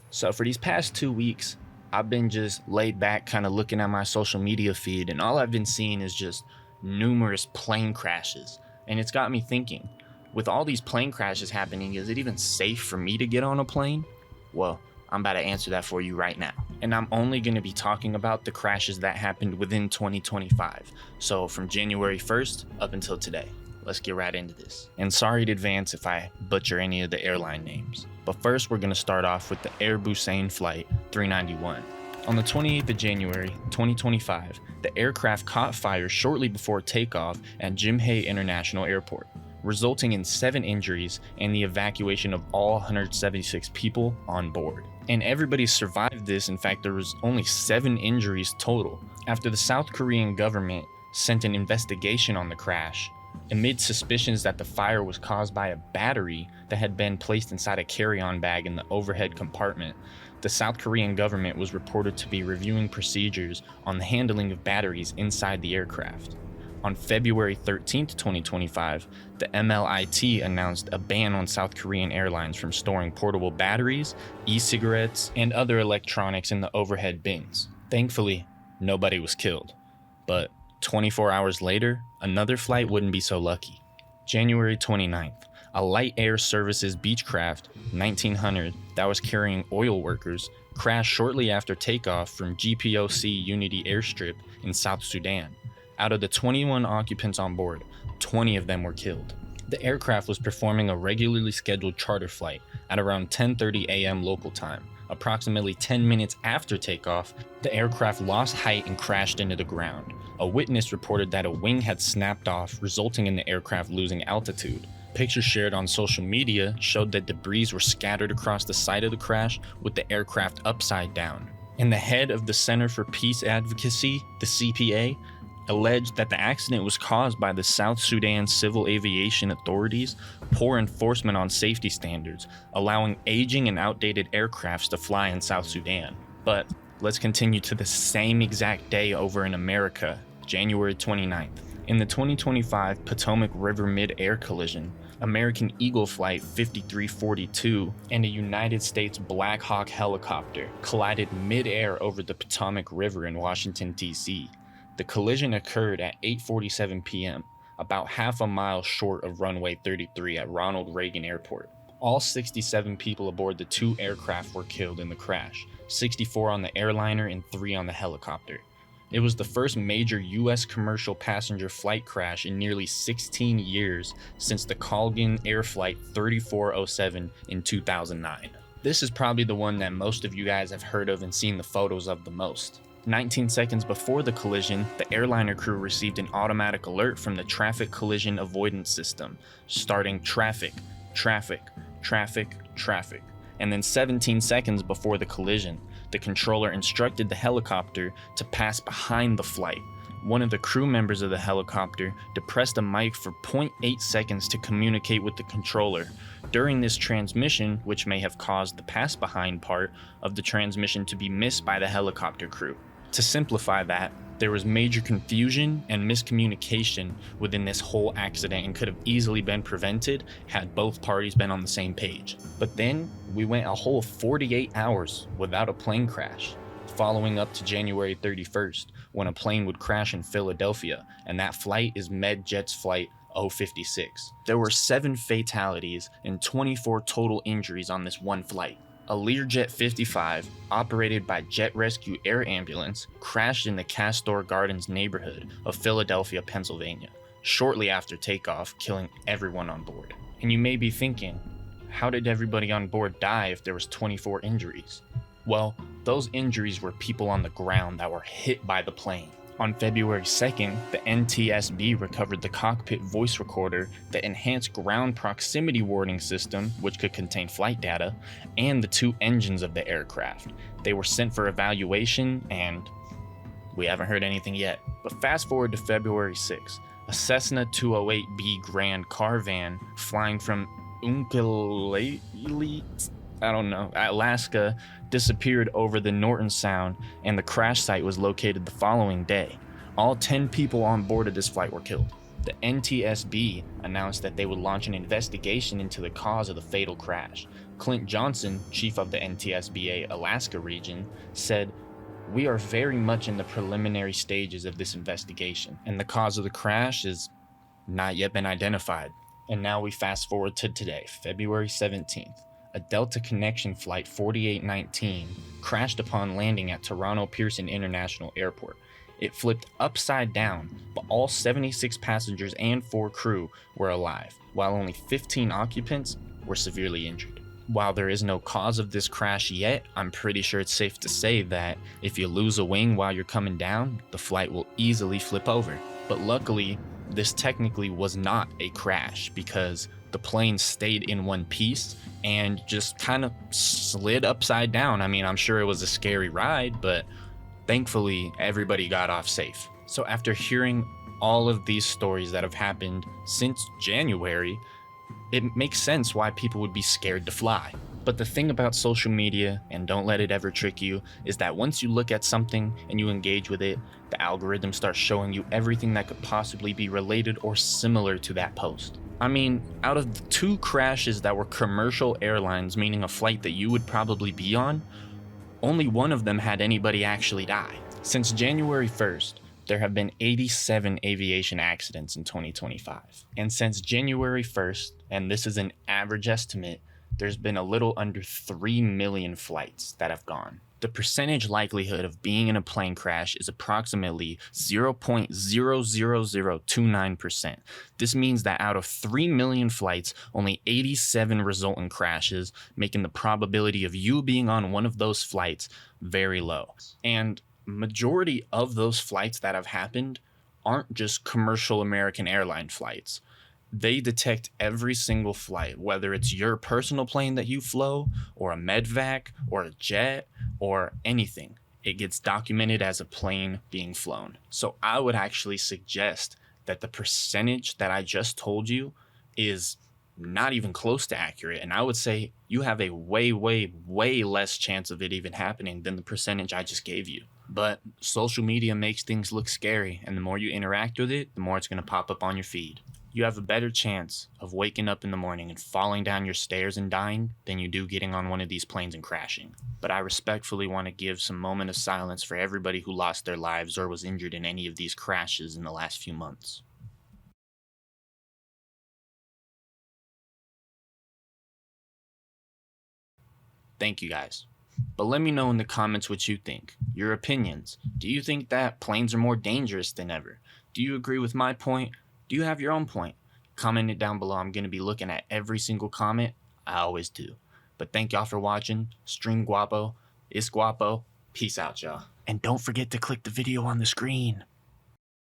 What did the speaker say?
So for these past 2 weeks, I've been just laid back kind of looking at my social media feed, and all I've been seeing is just numerous plane crashes. And it's got me thinking, with all these plane crashes happening, is it even safe for me to get on a plane? Well, I'm about to answer that for you right now. And I'm only going to be talking about the crashes that happened within 2025. So from January 1st up until today. Let's get right into this. And sorry in advance if I butcher any of the airline names. But first, we're going to start off with the Air Busan Flight 391. On the 28th of January, 2025, the aircraft caught fire shortly before takeoff at Jimhae International Airport, resulting in 7 injuries and the evacuation of all 176 people on board. And everybody survived this. In fact, there was only 7 injuries total. After the South Korean government sent an investigation on the crash, amid suspicions that the fire was caused by a battery that had been placed inside a carry-on bag in the overhead compartment, the South Korean government was reported to be reviewing procedures on the handling of batteries inside the aircraft. On February 13, 2025, the MLIT announced a ban on South Korean airlines from storing portable batteries, e-cigarettes, and other electronics in the overhead bins. Thankfully, nobody was killed. But 24 hours later, another flight wouldn't be so lucky. January 29th, a Light Air Services Beechcraft 1900 that was carrying oil workers crashed shortly after takeoff from GPOC Unity Airstrip in South Sudan. Out of the 21 occupants on board, 20 of them were killed. The aircraft was performing a regularly scheduled charter flight at around 10:30 a.m. local time. Approximately 10 minutes after takeoff, the aircraft lost height and crashed into the ground. A witness reported that a wing had snapped off, resulting in the aircraft losing altitude. Pictures shared on social media showed that debris were scattered across the site of the crash, with the aircraft upside down. And the head of the Center for Peace Advocacy, the CPA, alleged that the accident was caused by the South Sudan Civil Aviation Authority's poor enforcement on safety standards, allowing aging and outdated aircrafts to fly in South Sudan. But let's continue to the same exact day over in America, January 29th. In the 2025 Potomac River mid-air collision, American Eagle Flight 5342 and a United States Black Hawk helicopter collided mid-air over the Potomac River in Washington, D.C. The collision occurred at 8:47 p.m., about half a mile short of runway 33 at Ronald Reagan Airport. All 67 people aboard the 2 aircraft were killed in the crash, 64 on the airliner and 3 on the helicopter. It was the first major U.S. commercial passenger flight crash in nearly 16 years since the Colgan Air Flight 3407 in 2009. This is probably the one that most of you guys have heard of and seen the photos of the most. 19 seconds before the collision, the airliner crew received an automatic alert from the Traffic Collision Avoidance System, starting traffic, traffic, traffic, traffic. And then 17 seconds before the collision, the controller instructed the helicopter to pass behind the flight. One of the crew members of the helicopter depressed a mic for 0.8 seconds to communicate with the controller. During this transmission, which may have caused the pass behind part of the transmission to be missed by the helicopter crew. To simplify that, there was major confusion and miscommunication within this whole accident and could have easily been prevented had both parties been on the same page. But then, we went a whole 48 hours without a plane crash, following up to January 31st, when a plane would crash in Philadelphia, and that flight is MedJet's Flight 056. There were 7 fatalities and 24 total injuries on this one flight. A Learjet 55, operated by Jet Rescue Air Ambulance, crashed in the Castor Gardens neighborhood of Philadelphia, Pennsylvania, shortly after takeoff, killing everyone on board. And you may be thinking, how did everybody on board die if there was 24 injuries? Well, those injuries were people on the ground that were hit by the plane. On February 2nd, the NTSB recovered the cockpit voice recorder, the enhanced ground proximity warning system, which could contain flight data, and the 2 engines of the aircraft. They were sent for evaluation, and we haven't heard anything yet. But fast forward to February 6th, a Cessna 208B Grand car van flying from Unkalali, Alaska, disappeared over the Norton Sound, and the crash site was located the following day. All 10 people on board of this flight were killed. The NTSB announced that they would launch an investigation into the cause of the fatal crash, Clint Johnson, chief of the NTSBA Alaska region, said, "We are very much in the preliminary stages of this investigation, and the cause of the crash has not yet been identified." And now we fast forward to today, February 17th. A Delta Connection flight 4819 crashed upon landing at Toronto Pearson International Airport. It flipped upside down, but all 76 passengers and 4 crew were alive, while only 15 occupants were severely injured. While there is no cause of this crash yet, I'm pretty sure it's safe to say that if you lose a wing while you're coming down, the flight will easily flip over. But luckily, this technically was not a crash because the plane stayed in one piece and just kind of slid upside down. I mean, I'm sure it was a scary ride, but thankfully everybody got off safe. So after hearing all of these stories that have happened since January, it makes sense why people would be scared to fly. But the thing about social media, and don't let it ever trick you, is that once you look at something and you engage with it, the algorithm starts showing you everything that could possibly be related or similar to that post. I mean, out of the 2 crashes that were commercial airlines, meaning a flight that you would probably be on, only one of them had anybody actually die. Since January 1st, there have been 87 aviation accidents in 2025. And since January 1st, and this is an average estimate, there's been a little under 3 million flights that have gone. The percentage likelihood of being in a plane crash is approximately 0.00029%. This means that out of 3 million flights, only 87 result in crashes, making the probability of you being on one of those flights very low. And majority of those flights that have happened aren't just commercial American airline flights. They detect every single flight, whether it's your personal plane that you flew, or a medvac, or a jet, or anything. It gets documented as a plane being flown. So I would actually suggest that the percentage that I just told you is not even close to accurate. And I would say you have a way, way, way less chance of it even happening than the percentage I just gave you. But social media makes things look scary, and the more you interact with it, the more it's going to pop up on your feed. You have a better chance of waking up in the morning and falling down your stairs and dying than you do getting on one of these planes and crashing. But I respectfully want to give some moment of silence for everybody who lost their lives or was injured in any of these crashes in the last few months. Thank you guys. But let me know in the comments what you think, your opinions. Do you think that planes are more dangerous than ever? Do you agree with my point? Do you have your own point? Comment it down below. I'm going to be looking at every single comment. I always do. But thank y'all for watching. Stream guapo. It's guapo. Peace out, y'all. And don't forget to click the video on the screen.